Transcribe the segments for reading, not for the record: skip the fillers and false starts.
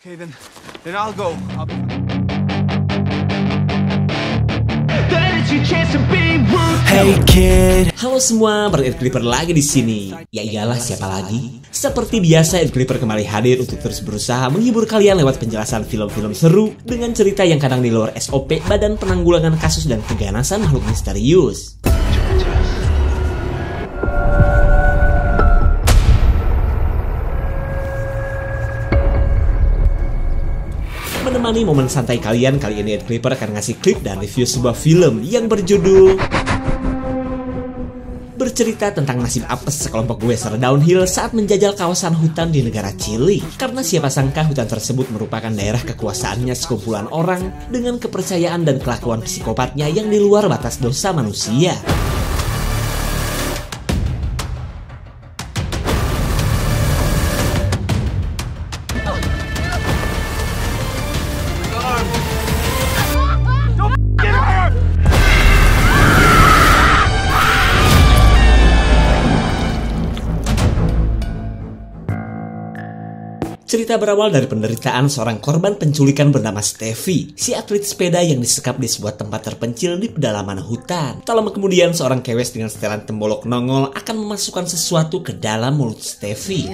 Okay, then I'll go. Hey kid. Halo semua, Ed Clipper lagi di sini. Ya iyalah, siapa lagi? Seperti biasa, Ed Clipper kembali hadir untuk terus berusaha menghibur kalian lewat penjelasan film-film seru dengan cerita yang kadang di luar SOP Badan Penanggulangan Kasus dan Keganasan Makhluk Misterius. Menemani momen santai kalian, kali ini Ed Clipper akan ngasih klip dan review sebuah film yang bercerita tentang nasib apes sekelompok goeser downhill saat menjajal kawasan hutan di negara Chili. Karena siapa sangka hutan tersebut merupakan daerah kekuasaannya sekumpulan orang dengan kepercayaan dan kelakuan psikopatnya yang di luar batas dosa manusia. Cerita berawal dari penderitaan seorang korban penculikan bernama Steffi, si atlet sepeda yang disekap di sebuah tempat terpencil di pedalaman hutan. Tak lama kemudian, seorang kewes dengan setelan tembolok nongol akan memasukkan sesuatu ke dalam mulut Steffi.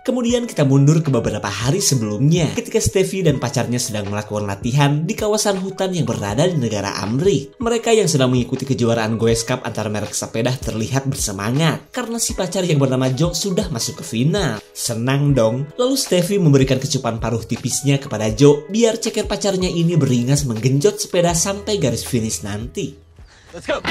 Kemudian kita mundur ke beberapa hari sebelumnya, ketika Steffi dan pacarnya sedang melakukan latihan di kawasan hutan yang berada di negara Amrik. Mereka yang sedang mengikuti kejuaraan Goes Cup antar merek sepeda terlihat bersemangat, karena si pacar yang bernama Joe sudah masuk ke final. Senang dong. Lalu Steffi memberikan kecupan paruh tipisnya kepada Joe, biar ceker pacarnya ini beringas menggenjot sepeda sampai garis finish nanti. Let's go!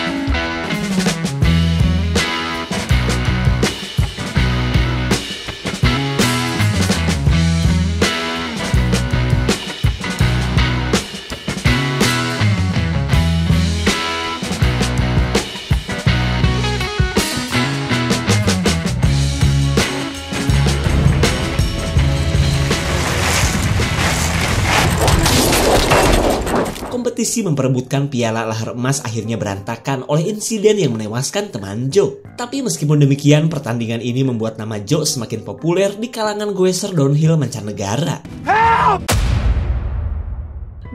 Kompetisi memperebutkan piala lahar emas akhirnya berantakan oleh insiden yang menewaskan teman Joe. Tapi meskipun demikian, pertandingan ini membuat nama Joe semakin populer di kalangan goeser downhill mancanegara. Help!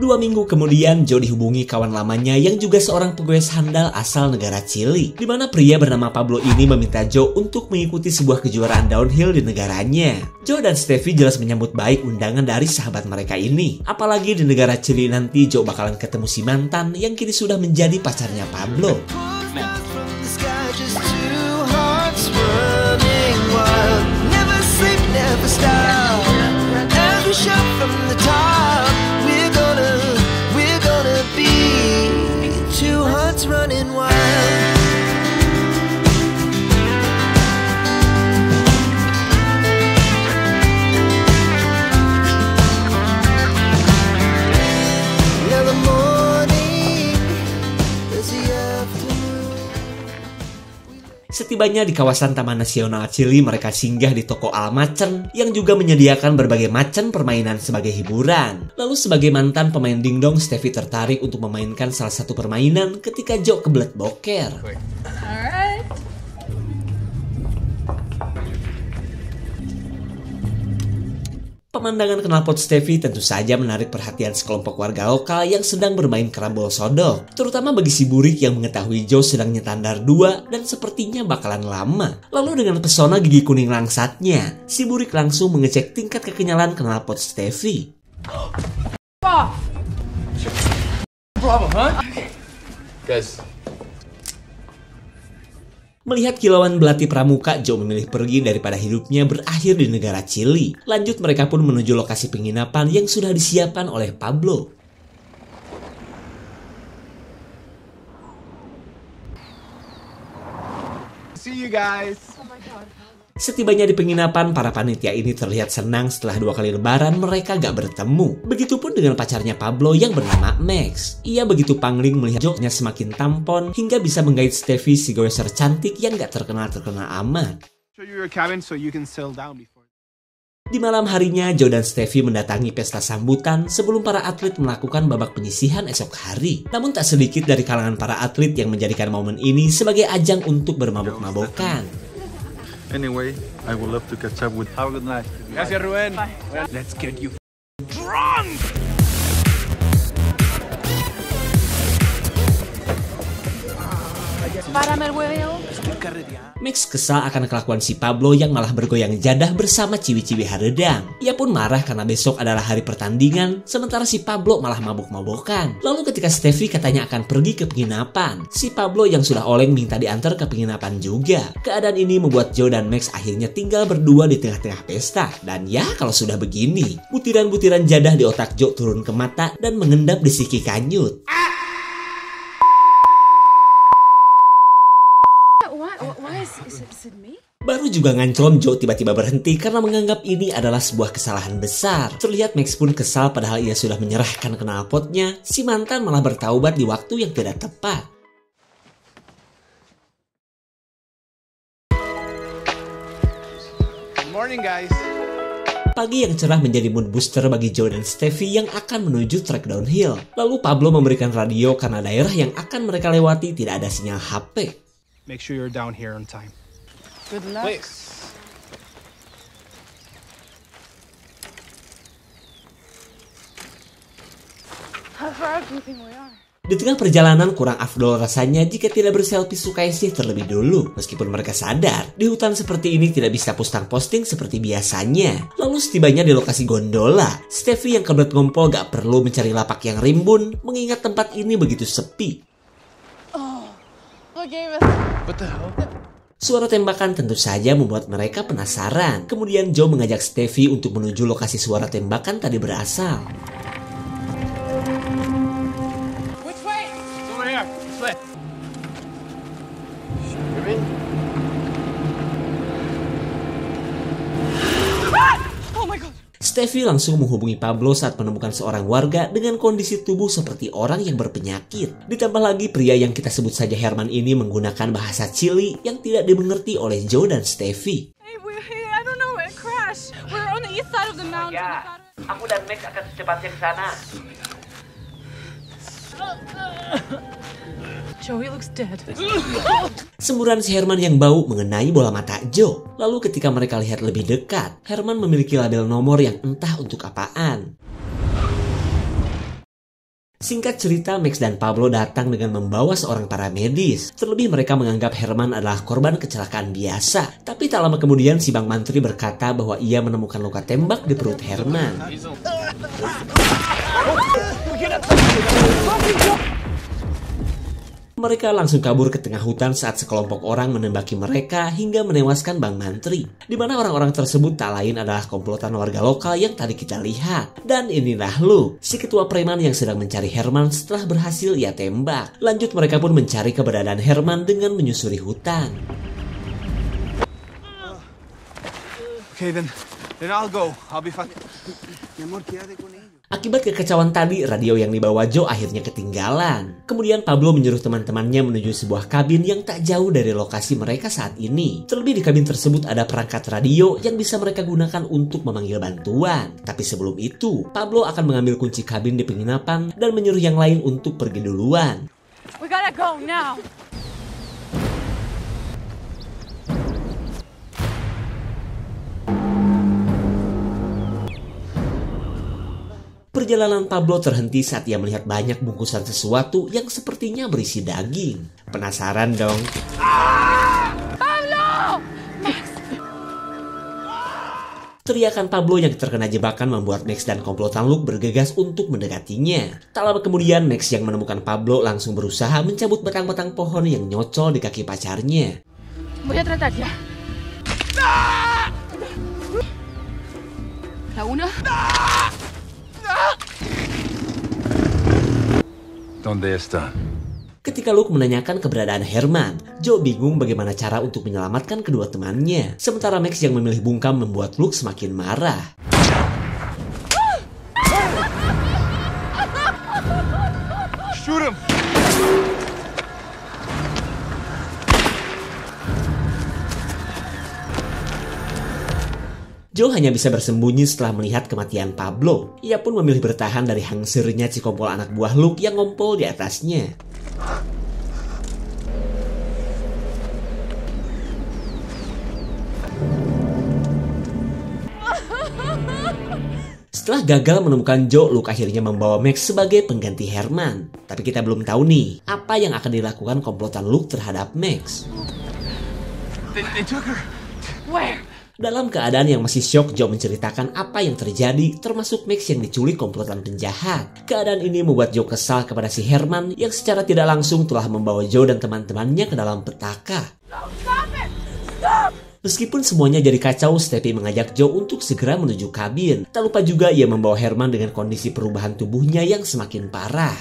2 minggu kemudian, Joe dihubungi kawan lamanya yang juga seorang pegoes handal asal negara Chili, di mana pria bernama Pablo ini meminta Joe untuk mengikuti sebuah kejuaraan downhill di negaranya. Joe dan Steffi jelas menyambut baik undangan dari sahabat mereka ini. Apalagi di negara Chili nanti Joe bakalan ketemu si mantan yang kini sudah menjadi pacarnya Pablo. Setibanya di kawasan Taman Nasional Chili, mereka singgah di toko Almacen yang juga menyediakan berbagai macam permainan sebagai hiburan. Lalu sebagai mantan pemain dingdong, Steffi tertarik untuk memainkan salah satu permainan ketika Joe kebelet boker. Alright. Pemandangan knalpot Steffi tentu saja menarik perhatian sekelompok warga lokal yang sedang bermain kerambol sodok. Terutama bagi si burik yang mengetahui Joe sedang nyetandar 2 dan sepertinya bakalan lama. Lalu dengan pesona gigi kuning langsatnya, si burik langsung mengecek tingkat kekenyalan knalpot Steffi. Problem, huh? Guys. Melihat kilauan belati pramuka, Joe memilih pergi daripada hidupnya berakhir di negara Chili. Lanjut, mereka pun menuju lokasi penginapan yang sudah disiapkan oleh Pablo. See you guys. Setibanya di penginapan, para panitia ini terlihat senang setelah 2 kali lebaran mereka gak bertemu. Begitupun dengan pacarnya Pablo yang bernama Max. Ia begitu pangling melihat Joe-nya semakin tampon hingga bisa menggait Steffi, si goeser cantik yang gak terkenal-terkenal amat. Di malam harinya, Joe dan Steffi mendatangi pesta sambutan sebelum para atlet melakukan babak penyisihan esok hari. Namun tak sedikit dari kalangan para atlet yang menjadikan momen ini sebagai ajang untuk bermabok-mabokan. Anyway, I would love to catch up with. Have a good night. Gracias, Ruben. Let's get you drunk. Párame el hueveo. Max kesal akan kelakuan si Pablo yang malah bergoyang jadah bersama ciwi-ciwi haredang. Ia pun marah karena besok adalah hari pertandingan, sementara si Pablo malah mabuk-mabukan. Lalu ketika Steffi katanya akan pergi ke penginapan, si Pablo yang sudah oleng minta diantar ke penginapan juga. Keadaan ini membuat Joe dan Max akhirnya tinggal berdua di tengah-tengah pesta. Dan ya kalau sudah begini, butiran-butiran jadah di otak Joe turun ke mata dan mengendap di siki kanyut. Why is it me? Baru juga nganclom, Joe tiba-tiba berhenti karena menganggap ini adalah sebuah kesalahan besar. Terlihat Max pun kesal padahal ia sudah menyerahkan knalpotnya. Si mantan malah bertaubat di waktu yang tidak tepat. Good morning, guys. Pagi yang cerah menjadi mood booster bagi Joe dan Steffi yang akan menuju trek downhill. Lalu Pablo memberikan radio karena daerah yang akan mereka lewati tidak ada sinyal HP. Make sure you're down here on time. Good luck. Please. How far do you think we are? Di tengah perjalanan kurang afdol rasanya jika tidak berselfie Sukaisi terlebih dulu. Meskipun mereka sadar, di hutan seperti ini tidak bisa posting seperti biasanya. Lalu setibanya di lokasi gondola, Steffi yang kebelet ngompol gak perlu mencari lapak yang rimbun, mengingat tempat ini begitu sepi. Look, Ava. What the hell? Suara tembakan tentu saja membuat mereka penasaran. Kemudian Joe mengajak Steffi untuk menuju lokasi suara tembakan tadi berasal. Which way? It's over here. This way. Oh my god. Steffi langsung menghubungi Pablo saat menemukan seorang warga dengan kondisi tubuh seperti orang yang berpenyakit. Ditambah lagi pria yang kita sebut saja Herman ini menggunakan bahasa Chili yang tidak dimengerti oleh Joe dan Steffi. Hey, I don't know. It crashed. We're on the east side of the mountain. Aku dan Max akan secepatnya ke sana. Joey looks dead. Semburan si Herman yang bau mengenai bola mata Joe. Lalu ketika mereka lihat lebih dekat, Herman memiliki label nomor yang entah untuk apaan. Singkat cerita, Max dan Pablo datang dengan membawa seorang paramedis. Terlebih mereka menganggap Herman adalah korban kecelakaan biasa. Tapi tak lama kemudian si Bang Mantri berkata bahwa ia menemukan luka tembak di perut Herman. Mereka langsung kabur ke tengah hutan saat sekelompok orang menembaki mereka hingga menewaskan Bang Mantri. Di mana orang-orang tersebut tak lain adalah komplotan warga lokal yang tadi kita lihat. Dan inilah Luke, si ketua preman yang sedang mencari Herman setelah berhasil ia tembak. Lanjut mereka pun mencari keberadaan Herman dengan menyusuri hutan. Okay, then I'll go. I'll be fine. Mi amor, quédate con ellos. Akibat kekacauan tadi, radio yang dibawa Joe akhirnya ketinggalan. Kemudian Pablo menyuruh teman-temannya menuju sebuah kabin yang tak jauh dari lokasi mereka saat ini. Terlebih di kabin tersebut ada perangkat radio yang bisa mereka gunakan untuk memanggil bantuan. Tapi sebelum itu, Pablo akan mengambil kunci kabin di penginapan dan menyuruh yang lain untuk pergi duluan. We gotta go now. Perjalanan Pablo terhenti saat ia melihat banyak bungkusan sesuatu yang sepertinya berisi daging. Penasaran dong? Pablo! Teriakan Pablo yang terkena jebakan membuat Max dan komplotan Luke bergegas untuk mendekatinya. Tak lama kemudian Max yang menemukan Pablo langsung berusaha mencabut batang-batang pohon yang nyocol di kaki pacarnya. Voy a tratar ya. La una. ¿Dónde está? Ketika Luke menanyakan keberadaan Herman, Joe bingung bagaimana cara untuk menyelamatkan kedua temannya. Sementara Max yang memilih bungkam membuat Luke semakin marah. Shoot him! Joe hanya bisa bersembunyi setelah melihat kematian Pablo. Ia pun memilih bertahan dari hangsernya si kompol anak buah Luke yang ngompol di atasnya. Setelah gagal menemukan Joe, Luke akhirnya membawa Max sebagai pengganti Herman. Tapi kita belum tahu nih, apa yang akan dilakukan komplotan Luke terhadap Max. They took her. Where? Dalam keadaan yang masih syok, Joe menceritakan apa yang terjadi, termasuk Max yang diculik komplotan penjahat. Keadaan ini membuat Joe kesal kepada si Herman yang secara tidak langsung telah membawa Joe dan teman-temannya ke dalam petaka. No, stop it! Stop! Meskipun semuanya jadi kacau, Steffi mengajak Joe untuk segera menuju kabin. Tak lupa juga ia membawa Herman dengan kondisi perubahan tubuhnya yang semakin parah.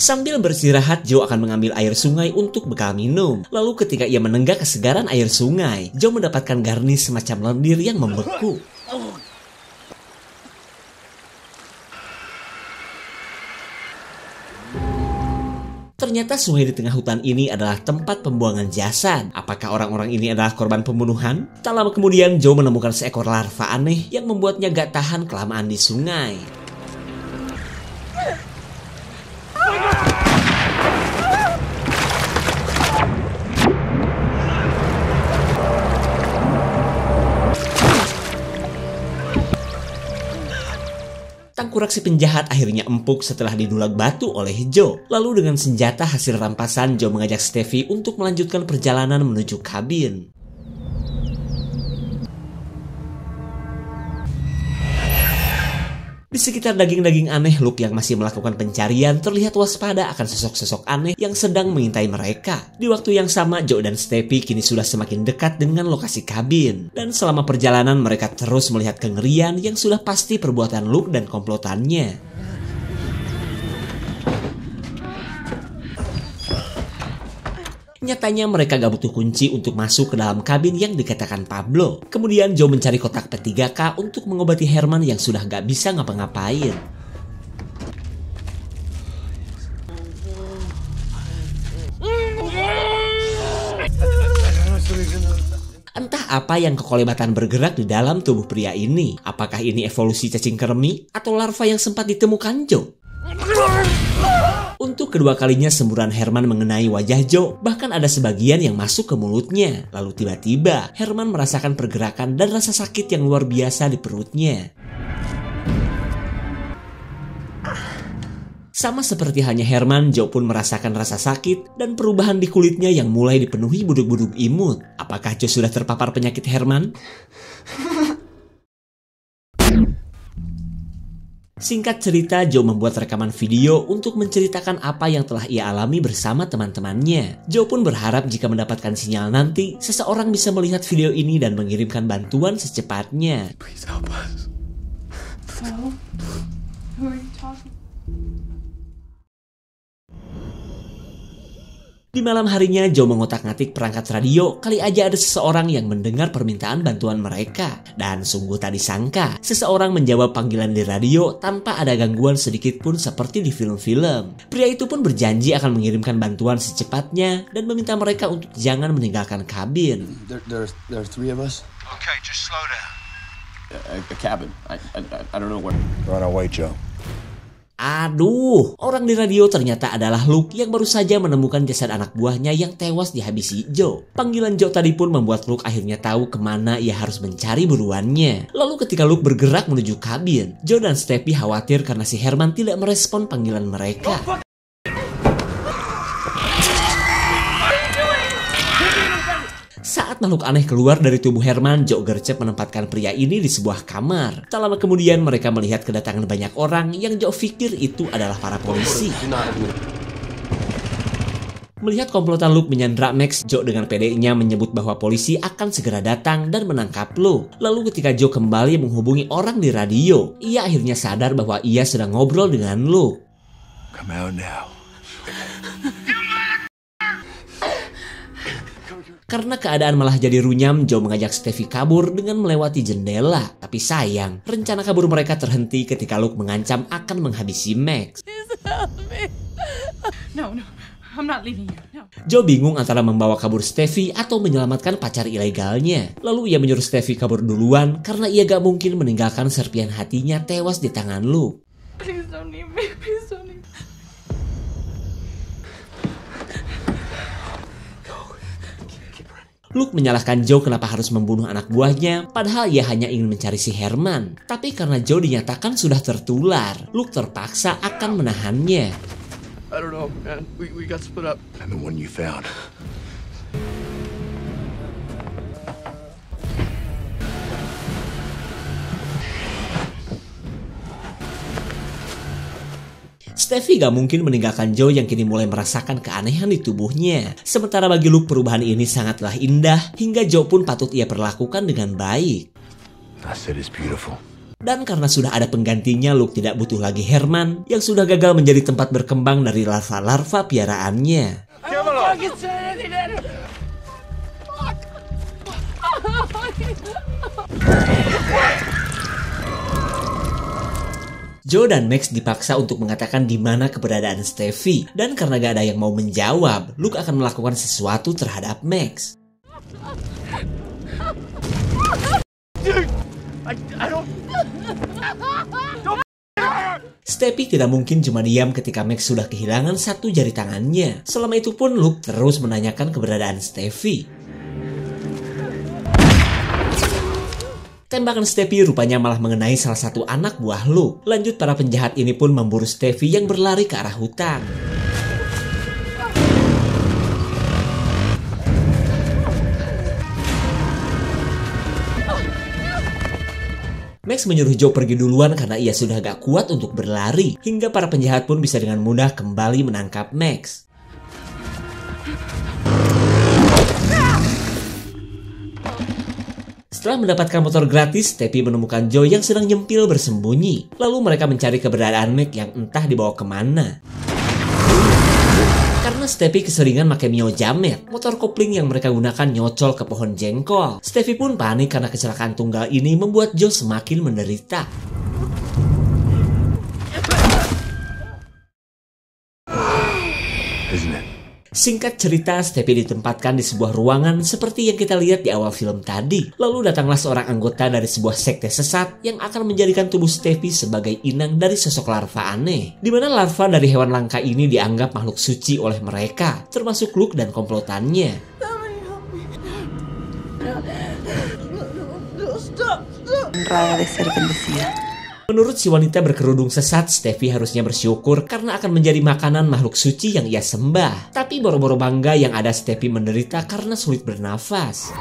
Sambil beristirahat, Joe akan mengambil air sungai untuk bekal minum. Lalu ketika ia menenggak kesegaran air sungai, Joe mendapatkan garnish semacam lendir yang membeku. Ternyata sungai di tengah hutan ini adalah tempat pembuangan jasad. Apakah orang-orang ini adalah korban pembunuhan? Tak lama kemudian, Joe menemukan seekor larva aneh yang membuatnya gak tahan kelamaan di sungai. Tangkurak si penjahat akhirnya empuk setelah didulag batu oleh Joe. Lalu dengan senjata hasil rampasan, Joe mengajak Steffi untuk melanjutkan perjalanan menuju kabin. Di sekitar daging-daging aneh, Luke yang masih melakukan pencarian terlihat waspada akan sosok-sosok aneh yang sedang mengintai mereka. Di waktu yang sama, Joe dan Steffi kini sudah semakin dekat dengan lokasi kabin. Dan selama perjalanan mereka terus melihat kengerian yang sudah pasti perbuatan Luke dan komplotannya. Nyatanya mereka gak butuh kunci untuk masuk ke dalam kabin yang dikatakan Pablo. Kemudian Joe mencari kotak P3K untuk mengobati Herman yang sudah gak bisa ngapa-ngapain. Entah apa yang kekolebatan bergerak di dalam tubuh pria ini. Apakah ini evolusi cacing kremi atau larva yang sempat ditemukan Joe? Untuk kedua kalinya semburan Herman mengenai wajah Joe, bahkan ada sebagian yang masuk ke mulutnya. Lalu tiba-tiba Herman merasakan pergerakan dan rasa sakit yang luar biasa di perutnya. Sama seperti hanya Herman, Joe pun merasakan rasa sakit dan perubahan di kulitnya yang mulai dipenuhi buduk-buduk imut. Apakah Joe sudah terpapar penyakit Herman? Singkat cerita, Joe membuat rekaman video untuk menceritakan apa yang telah ia alami bersama teman-temannya. Joe pun berharap jika mendapatkan sinyal nanti, seseorang bisa melihat video ini dan mengirimkan bantuan secepatnya. Please help us. So, who are you talking? Di malam harinya, Joe mengotak-ngatik perangkat radio, kali aja ada seseorang yang mendengar permintaan bantuan mereka. Dan sungguh tak disangka, seseorang menjawab panggilan di radio tanpa ada gangguan sedikit pun seperti di film-film. Pria itu pun berjanji akan mengirimkan bantuan secepatnya dan meminta mereka untuk jangan meninggalkan kabin. There are three of us. Okay, just slow down. A cabin. I don't know where. We're on our way, Joe. Aduh, orang di radio ternyata adalah Luke yang baru saja menemukan jasad anak buahnya yang tewas dihabisi Joe. Panggilan Joe tadi pun membuat Luke akhirnya tahu kemana ia harus mencari buruannya. Lalu ketika Luke bergerak menuju kabin, Joe dan Steffi khawatir karena si Herman tidak merespon panggilan mereka. Saat makhluk aneh keluar dari tubuh Herman, Joe gercep menempatkan pria ini di sebuah kamar. Tak lama kemudian mereka melihat kedatangan banyak orang yang Joe pikir itu adalah para polisi. Melihat komplotan Luke menyandra Max, Joe dengan pedenya menyebut bahwa polisi akan segera datang dan menangkap Luke. Lalu ketika Joe kembali menghubungi orang di radio, ia akhirnya sadar bahwa ia sedang ngobrol dengan Luke. Come out now. Karena keadaan malah jadi runyam, Joe mengajak Steffi kabur dengan melewati jendela. Tapi sayang, rencana kabur mereka terhenti ketika Luke mengancam akan menghabisi Max. Please help me. No. I'm not leaving you. No. Joe bingung antara membawa kabur Steffi atau menyelamatkan pacar ilegalnya. Lalu ia menyuruh Steffi kabur duluan karena ia gak mungkin meninggalkan serpian hatinya tewas di tangan Luke. Please don't leave me. Please don't leave me. Luke menyalahkan Joe kenapa harus membunuh anak buahnya, padahal ia hanya ingin mencari si Herman. Tapi karena Joe dinyatakan sudah tertular, Luke terpaksa akan menahannya. I don't know, man. We got split up. And the one you found. Steffi gak mungkin meninggalkan Joe yang kini mulai merasakan keanehan di tubuhnya. Sementara bagi Luke perubahan ini sangatlah indah, hingga Joe pun patut ia perlakukan dengan baik. I said it's beautiful. Dan karena sudah ada penggantinya, Luke tidak butuh lagi Herman yang sudah gagal menjadi tempat berkembang dari larva-larva piaraannya. Joe dan Max dipaksa untuk mengatakan di mana keberadaan Steffi, dan karena gak ada yang mau menjawab, Luke akan melakukan sesuatu terhadap Max. Steffi tidak mungkin cuma diam ketika Max sudah kehilangan satu jari tangannya. Selama itu pun Luke terus menanyakan keberadaan Steffi. Tembakan Steffi rupanya malah mengenai salah satu anak buah Luke. Lanjut, para penjahat ini pun memburu Steffi yang berlari ke arah hutan. Max menyuruh Joe pergi duluan karena ia sudah gak kuat untuk berlari, hingga para penjahat pun bisa dengan mudah kembali menangkap Max. Setelah mendapatkan motor gratis, Steffi menemukan Joe yang sedang nyempil bersembunyi. Lalu mereka mencari keberadaan Max yang entah dibawa kemana. Karena Steffi keseringan pakai Mio Jamet, motor kopling yang mereka gunakan nyocol ke pohon jengkol. Steffi pun panik karena kecelakaan tunggal ini membuat Joe semakin menderita. Isn't it? Singkat cerita, Steffi ditempatkan di sebuah ruangan seperti yang kita lihat di awal film tadi. Lalu datanglah seorang anggota dari sebuah sekte sesat yang akan menjadikan tubuh Steffi sebagai inang dari sosok larva aneh. Di mana larva dari hewan langka ini dianggap makhluk suci oleh mereka, termasuk Luke dan komplotannya. Honrada de ser bendecida. Menurut si wanita berkerudung sesat, Steffi harusnya bersyukur karena akan menjadi makanan makhluk suci yang ia sembah. Tapi boro-boro bangga yang ada, Steffi menderita karena sulit bernafas.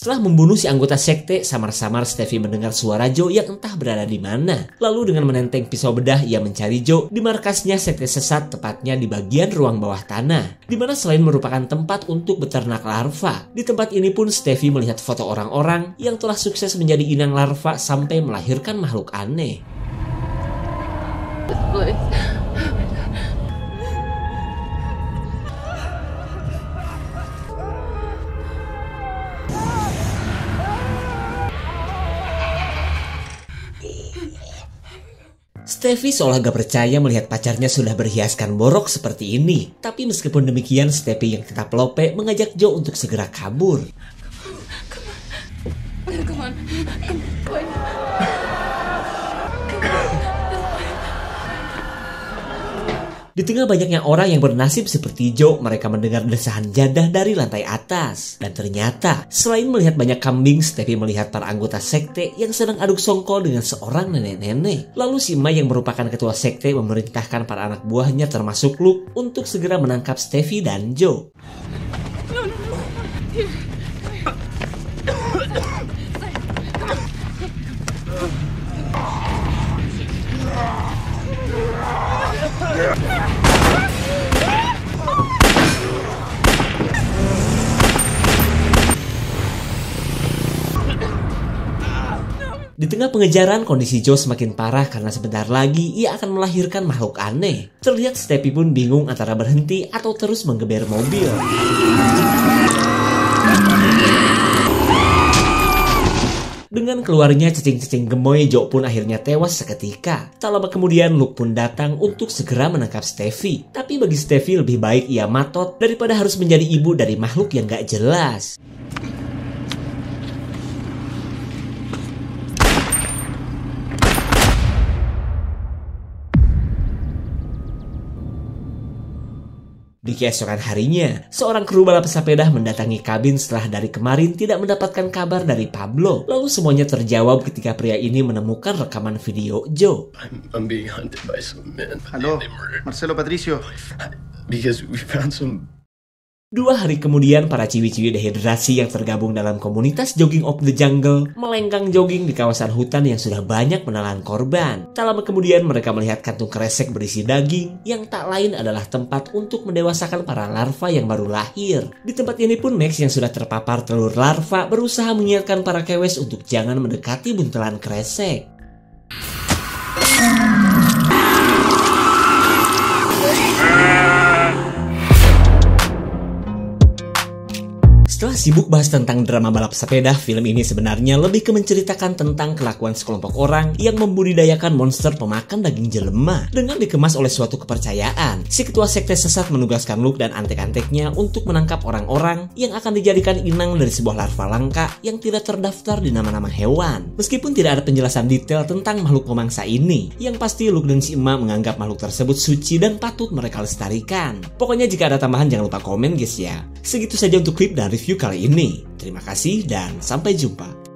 Setelah membunuh si anggota sekte, samar-samar Steffi mendengar suara Joe yang entah berada di mana. Lalu dengan menenteng pisau bedah, ia mencari Joe di markasnya sekte sesat, tepatnya di bagian ruang bawah tanah. Di mana selain merupakan tempat untuk beternak larva, di tempat ini pun Steffi melihat foto orang-orang yang telah sukses menjadi inang larva sampai melahirkan makhluk aneh. Steffi seolah gak percaya melihat pacarnya sudah berhiaskan borok seperti ini. Tapi meskipun demikian, Steffi yang tetap lope mengajak Joe untuk segera kabur. Come on. Di tengah banyaknya orang yang bernasib seperti Joe, mereka mendengar desahan jadah dari lantai atas. Dan ternyata, selain melihat banyak kambing, Steffi melihat para anggota sekte yang sedang aduk songkol dengan seorang nenek-nenek. Lalu si Ma yang merupakan ketua sekte memerintahkan para anak buahnya termasuk Luke untuk segera menangkap Steffi dan Joe. Di tengah pengejaran, kondisi Joe semakin parah karena sebentar lagi ia akan melahirkan makhluk aneh. Terlihat Steffi pun bingung antara berhenti atau terus menggeber mobil. Dengan keluarnya cacing-cacing gemoy, Joe pun akhirnya tewas seketika. Tak lama kemudian Luke pun datang untuk segera menangkap Steffi. Tapi bagi Steffi lebih baik ia matot daripada harus menjadi ibu dari makhluk yang gak jelas. Di keesokan harinya, seorang kru balap sepeda mendatangi kabin setelah dari kemarin tidak mendapatkan kabar dari Pablo. Lalu semuanya terjawab ketika pria ini menemukan rekaman video Joe. I'm being hunted by some men. Halo, They murdered Marcelo Patricio. because we found some. 2 hari kemudian, para ciwi-ciwi dehidrasi yang tergabung dalam komunitas Jogging of the Jungle melenggang jogging di kawasan hutan yang sudah banyak menelan korban. Tak lama kemudian mereka melihat kantung kresek berisi daging yang tak lain adalah tempat untuk mendewasakan para larva yang baru lahir. Di tempat ini pun Max yang sudah terpapar telur larva berusaha mengingatkan para kewes untuk jangan mendekati buntelan kresek. Setelah sibuk bahas tentang drama balap sepeda, film ini sebenarnya lebih ke menceritakan tentang kelakuan sekelompok orang yang membudidayakan monster pemakan daging jelema. Dengan dikemas oleh suatu kepercayaan, si ketua sekte sesat menugaskan Luke dan antek-anteknya untuk menangkap orang-orang yang akan dijadikan inang dari sebuah larva langka yang tidak terdaftar di nama-nama hewan. Meskipun tidak ada penjelasan detail tentang makhluk pemangsa ini, yang pasti Luke dan si emak menganggap makhluk tersebut suci dan patut mereka lestarikan. Pokoknya jika ada tambahan jangan lupa komen guys ya. Segitu saja untuk klip dan review kali ini. Terima kasih dan sampai jumpa.